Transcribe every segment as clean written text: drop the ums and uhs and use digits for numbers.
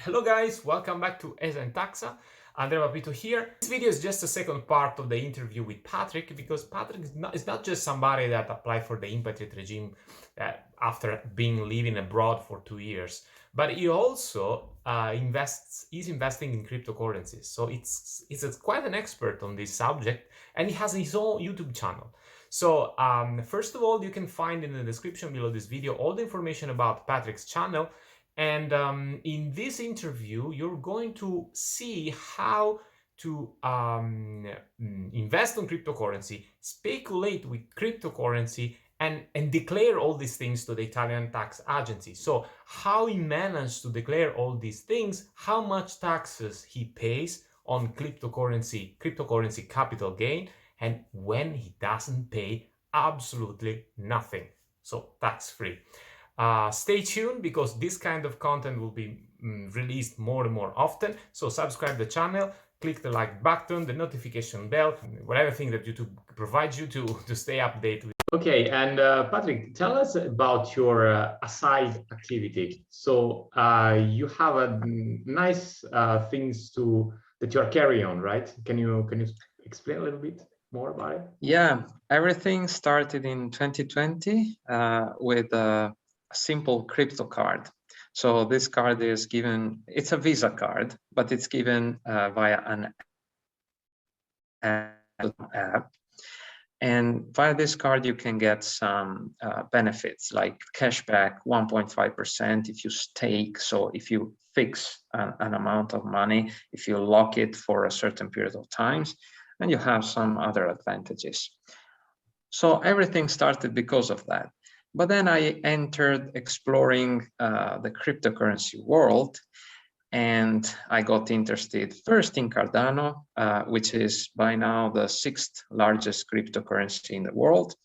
Hello guys, welcome back to ESENtaxa. Andrea Papito here. This video is just a second part of the interview with Patrick because Patrick is not just somebody that applied for the Inpatriate Regime after being living abroad for 2 years, but he also is investing in cryptocurrencies. So it's quite an expert on this subject, and he has his own YouTube channel. So first of all, you can find in the description below this video all the information about Patrick's channel. And in this interview, you're going to see how to invest on cryptocurrency, speculate with cryptocurrency, and declare all these things to the Italian tax agency. So how he managed to declare all these things, how much taxes he pays on cryptocurrency capital gain, and when he doesn't pay absolutely nothing. So tax free. Stay tuned because this kind of content will be released more and more often. So subscribe the channel, click the like button, the notification bell, whatever thing that YouTube provides you to stay updated. Okay, and Patrick, tell us about your aside activity. So you have a nice things that you are carrying on, right? Can you explain a little bit more about it? Yeah, everything started in 2020 with a simple crypto card. So this card is given, it's a Visa card, but it's given via an app. And via this card, you can get some benefits like cashback 1.5% if you stake. So if you fix an amount of money, if you lock it for a certain period of times, and you have some other advantages. So everything started because of that. But then I entered exploring the cryptocurrency world, and I got interested first in Cardano, which is by now the 6th largest cryptocurrency in the world.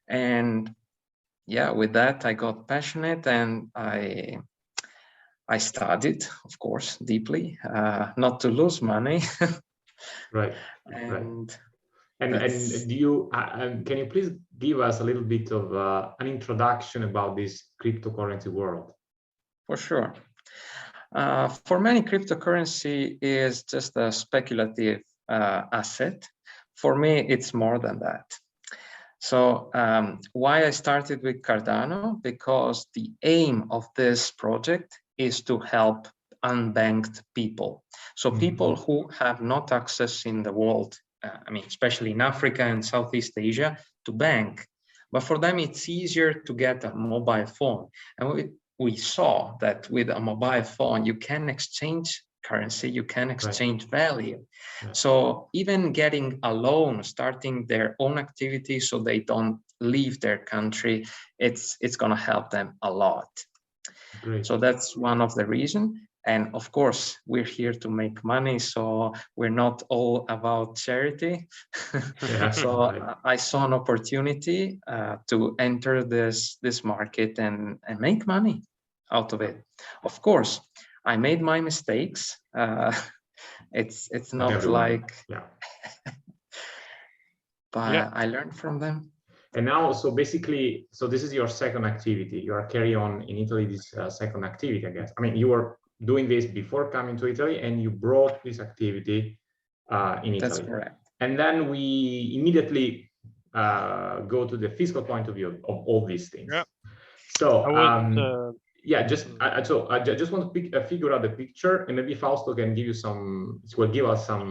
And yeah, with that, I got passionate and I studied, of course, deeply, not to lose money. Right. And right. And do you can you please give us a little bit of an introduction about this cryptocurrency world? For sure. For many, cryptocurrency is just a speculative asset. For me, it's more than that. So why I started with Cardano? Because the aim of this project is to help unbanked people. So people who have not access in the world, I mean, especially in Africa and Southeast Asia, to bank. But for them, it's easier to get a mobile phone. And we saw that with a mobile phone, you can exchange currency, you can exchange value. So even getting a loan, starting their own activity so they don't leave their country, it's going to help them a lot. Great. So that's one of the reasons. And of course, we're here to make money, so we're not all about charity. So I saw an opportunity to enter this market and make money out of it. Of course, I made my mistakes. It's not like, but I learned from them. And now, so basically, so this is your second activity. You are carrying on in Italy this second activity, I guess. I mean, you were doing this before coming to Italy, and you brought this activity in Italy. That's correct. And then we immediately go to the fiscal point of view of all these things. Yeah. So yeah, so I just want to figure out the picture, and maybe Fausto can give you will give us some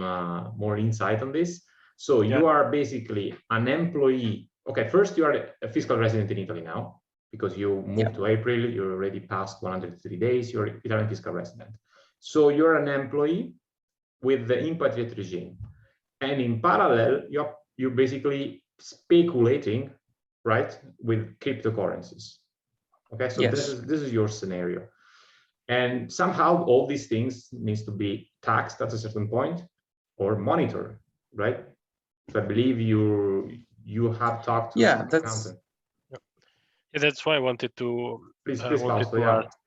more insight on this. So you are basically an employee. Okay, first you are a fiscal resident in Italy now, because you moved to April, you're already past 103 days, you're Italian fiscal resident. So you're an employee with the Inpatriate regime. And in parallel, you're basically speculating, right, with cryptocurrencies. Okay, so this is your scenario. And somehow all these things needs to be taxed at a certain point or monitored, right? So I believe you have talked to some accountant. Yeah, that's why I wanted to Fausto, ask.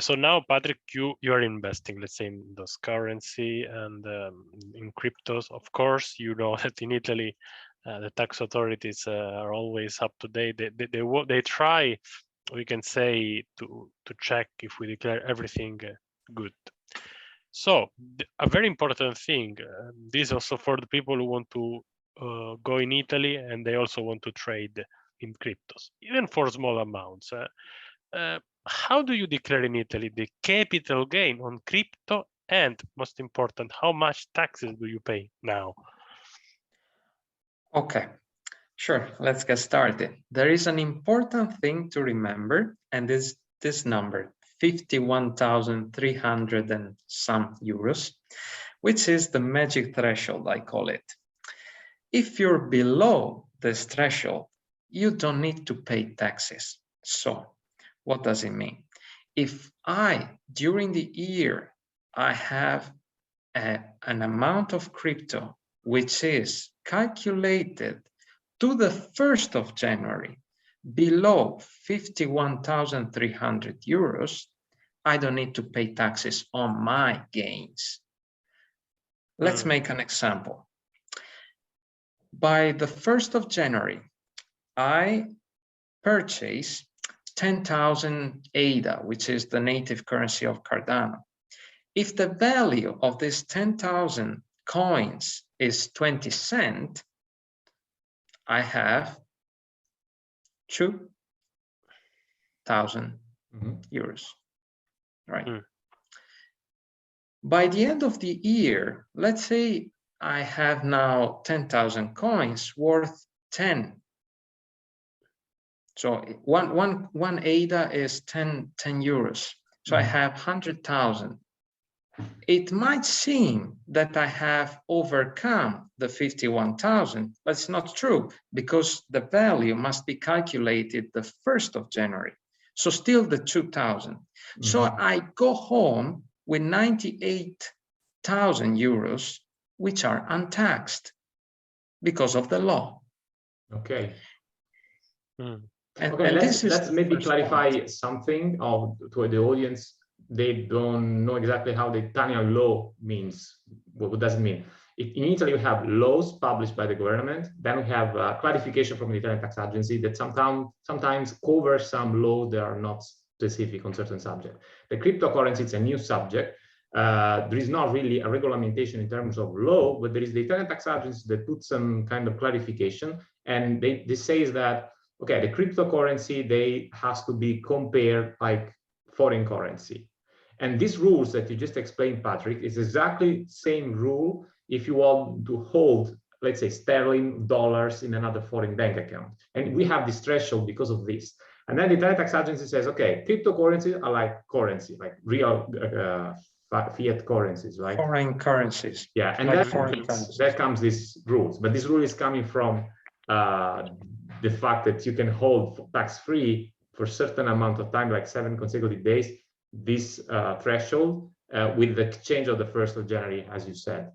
So now, Patrick, you are investing, let's say, in those currency and in cryptos. Of course, you know that in Italy, the tax authorities are always up to date. They try we can say to check if we declare everything good. So a very important thing, this also for the people who want to go in Italy and they also want to trade in cryptos, even for small amounts. How do you declare in Italy the capital gain on crypto? And most important, how much taxes do you pay now? Okay, sure. Let's get started. There is an important thing to remember, and this number, 51,300 and some euros, which is the magic threshold, I call it. If you're below this threshold, you don't need to pay taxes. So what does it mean? If during the year, I have an amount of crypto which is calculated to the 1st of January below 51,300 euros, I don't need to pay taxes on my gains. Let's make an example. By the 1st of January, I purchase 10,000 ADA, which is the native currency of Cardano. If the value of this 10,000 coins is 20 cents, I have 2,000 euros, right? By the end of the year, let's say I have now 10,000 coins worth 10. So one ADA is 10 euros. So I have 100,000. It might seem that I have overcome the 51,000, but it's not true because the value must be calculated the 1st of January. So still the 2,000. So I go home with 98,000 euros, which are untaxed because of the law. Okay. And let's maybe clarify something to the audience. They don't know exactly how the Italian law means. What does it mean? In Italy, we have laws published by the government. Then we have clarification from the Italian tax agency that sometimes cover some laws that are not specific on certain subject. The cryptocurrency is a new subject. There is not really a regulation in terms of law, but there is the Italian tax agency that puts some kind of clarification, and they say that, okay, the cryptocurrency, they has to be compared like foreign currency. And these rules that you just explained, Patrick, is exactly the same rule if you want to hold, let's say, sterling, dollars in another foreign bank account. And we have this threshold because of this. And then the Italian tax agency says, okay, cryptocurrencies are like currency, like real fiat currencies, right? Foreign currencies. Yeah, and like that comes these rules. But this rule is coming from the fact that you can hold tax-free for a certain amount of time, like 7 consecutive days, this threshold with the change of the 1st of January, as you said.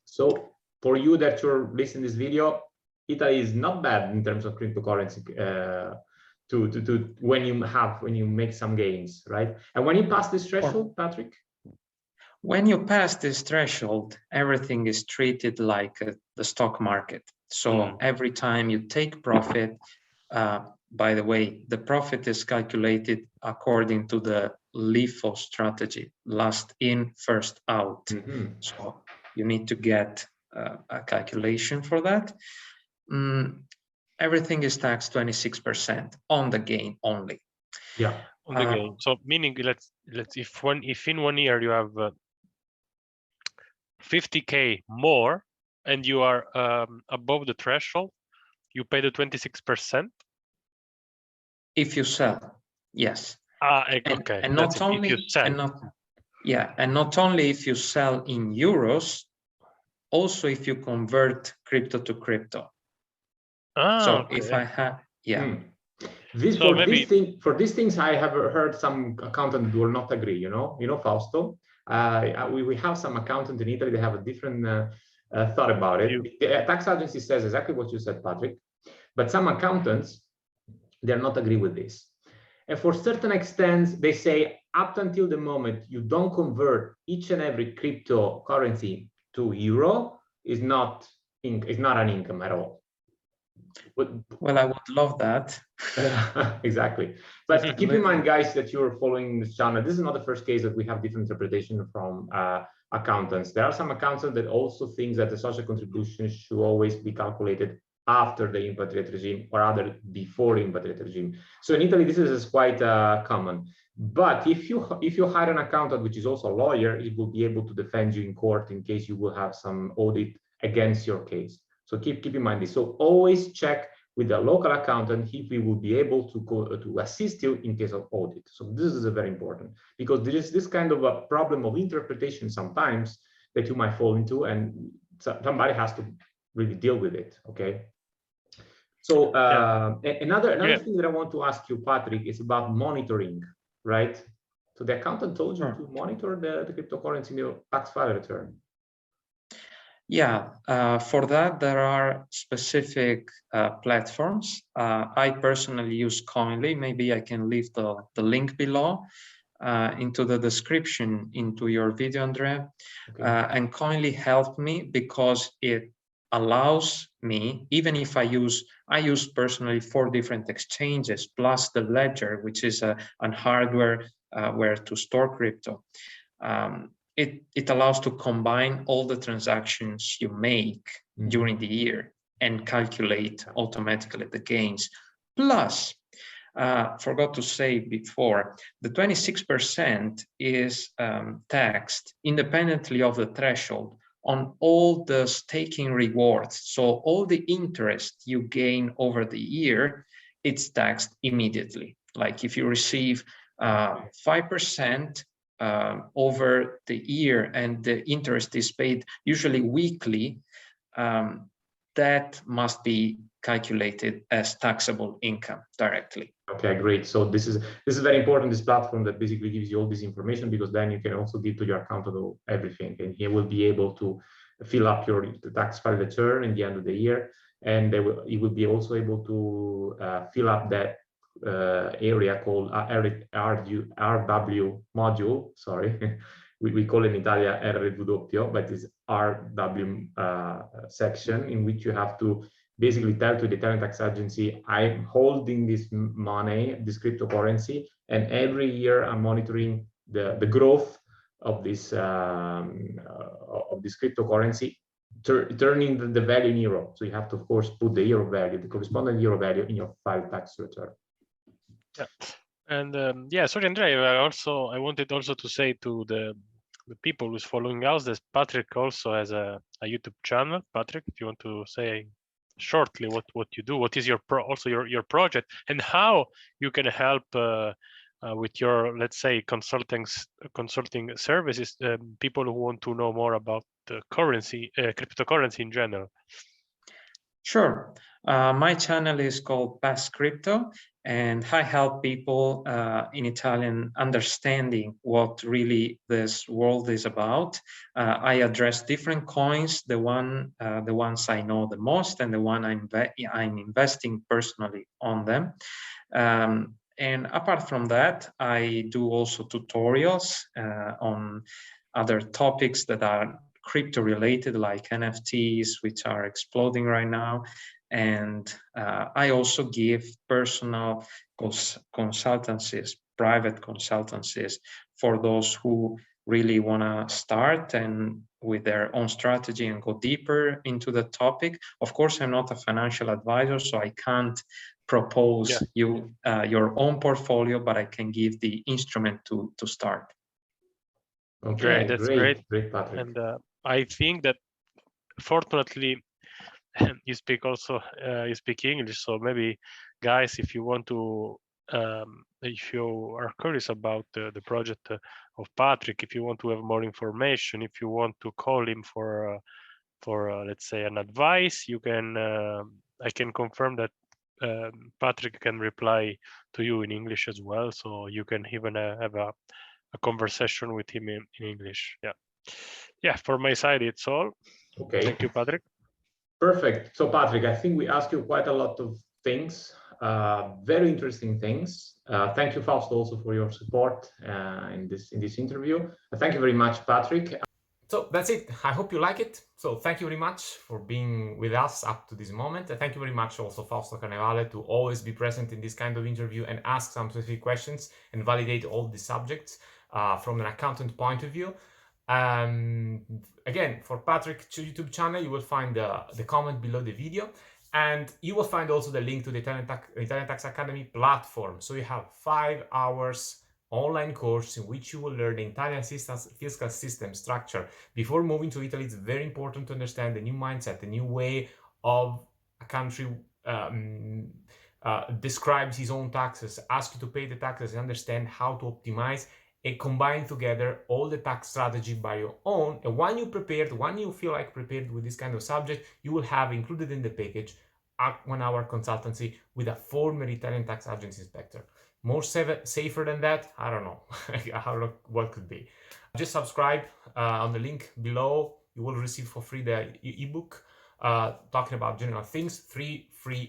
So for you that you're listening to this video, Italy is not bad in terms of cryptocurrency when you make some gains, right? And when you pass this threshold, Patrick? When you pass this threshold, everything is treated like the stock market. So every time you take profit, by the way, the profit is calculated according to the LIFO strategy, last in, first out. So you need to get a calculation for that. Everything is taxed 26% on the gain only. Yeah, on the gain. So meaning, let's if in 1 year you have 50K more and you are above the threshold, you pay the 26%. If you sell, yes. Okay. And not only if you sell. and not only if you sell in euros, also if you convert crypto to crypto. So okay. if I have, For these things, I have heard some accountants will not agree. You know, Fausto. We have some accountants in Italy that have a different thought about it. The tax agency says exactly what you said, Patrick, but some accountants, they're not agree with this. And for certain extent, they say up until the moment you don't convert each and every cryptocurrency to euro is not an income at all. Well, I would love that. Exactly. But keep in mind, guys, that you're following this channel. This is not the first case that we have different interpretation from accountants. There are some accountants that also think that the social contribution should always be calculated after the Inpatriate regime, or rather before Inpatriate regime. So in Italy, this is quite common. But if you hire an accountant, which is also a lawyer, it will be able to defend you in court in case you will have some audit against your case. So keep in mind this. So always check with the local accountant if we will be able to assist you in case of audit. So this is very important, because there is this kind of a problem of interpretation sometimes that you might fall into, and somebody has to really deal with it. Okay. So another thing that I want to ask you, Patrick, is about monitoring, right? So the accountant told you to monitor the cryptocurrency in your tax file return. Yeah, for that, there are specific platforms. I personally use Coinly. Maybe I can leave the link below into the description into your video, Andrea. Okay. And Coinly helped me because it allows me, even if I use personally 4 different exchanges plus the ledger, which is a hardware where to store crypto. It allows to combine all the transactions you make during the year and calculate automatically the gains. Plus, forgot to say before, the 26% is taxed independently of the threshold on all the staking rewards. So all the interest you gain over the year, it's taxed immediately. Like if you receive 5% over the year and the interest is paid usually weekly, that must be calculated as taxable income directly. Okay, great. So this is very important, this platform that basically gives you all this information, because then you can also give to your accountant everything, and he will be able to fill up your tax file return in the end of the year, and he will be also able to fill up that area called RW module, sorry. we call it in Italia RW, but it's RW section, in which you have to basically tell to the Italian tax agency, I'm holding this money, this cryptocurrency, and every year I'm monitoring the growth of this cryptocurrency, turning the value in euro. So you have to, of course, put the euro value, the corresponding euro value, in your file tax return. Yeah, and yeah, sorry, Andrea. I wanted also to say to the people who's following us that Patrick also has a YouTube channel. Patrick, if you want to say shortly what you do, what is your your project, and how you can help with your, let's say, consulting services, people who want to know more about the currency, cryptocurrency in general. Sure. My channel is called Pass Crypto, and I help people in Italian understanding what really this world is about. I address different coins, the ones I know the most, and the one I'm investing personally on them. And apart from that, I do also tutorials on other topics that are crypto related, like NFTs, which are exploding right now. And I also give personal consultancies, private consultancies, for those who really want to start and with their own strategy and go deeper into the topic. Of course, I'm not a financial advisor, so I can't propose you your own portfolio, but I can give the instrument to start. Okay, that's great, Patrick. And I think that fortunately you speak English, so maybe guys, if you want to if you are curious about the project of Patrick, if you want to have more information, if you want to call him for let's say an advice, you can I can confirm that Patrick can reply to you in English as well, so you can even have a conversation with him in English. Yeah, for my side it's all. Okay, thank you, Patrick. Perfect. So Patrick, I think we asked you quite a lot of things, very interesting things. Thank you, Fausto, also for your support in this interview. Thank you very much, Patrick. So that's it. I hope you like it. So thank you very much for being with us up to this moment. And thank you very much also Fausto Carnevale to always be present in this kind of interview and ask some specific questions and validate all the subjects from an accountant point of view. Again, for Patrick's YouTube channel, you will find the comment below the video. And you will find also the link to the Italian Tax Academy platform. So you have 5 hours online course in which you will learn the Italian fiscal system structure. Before moving to Italy, it's very important to understand the new mindset, the new way of a country describes his own taxes, asks you to pay the taxes, and understand how to optimize and combine together all the tax strategy by your own. And when you feel like prepared with this kind of subject, you will have included in the package a 1-hour consultancy with a former Italian tax agency inspector. More safer than that, I don't know what could be. Just subscribe on the link below. You will receive for free the ebook talking about general things, free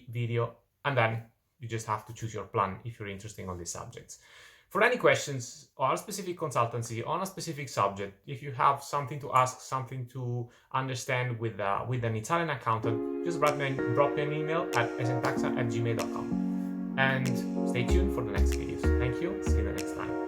video, and then you just have to choose your plan if you're interested on these subjects. For any questions on a specific consultancy, on a specific subject, if you have something to ask, something to understand with an Italian accountant, just drop me an email at ESENtaxa@gmail.com. And stay tuned for the next videos. Thank you. See you the next time.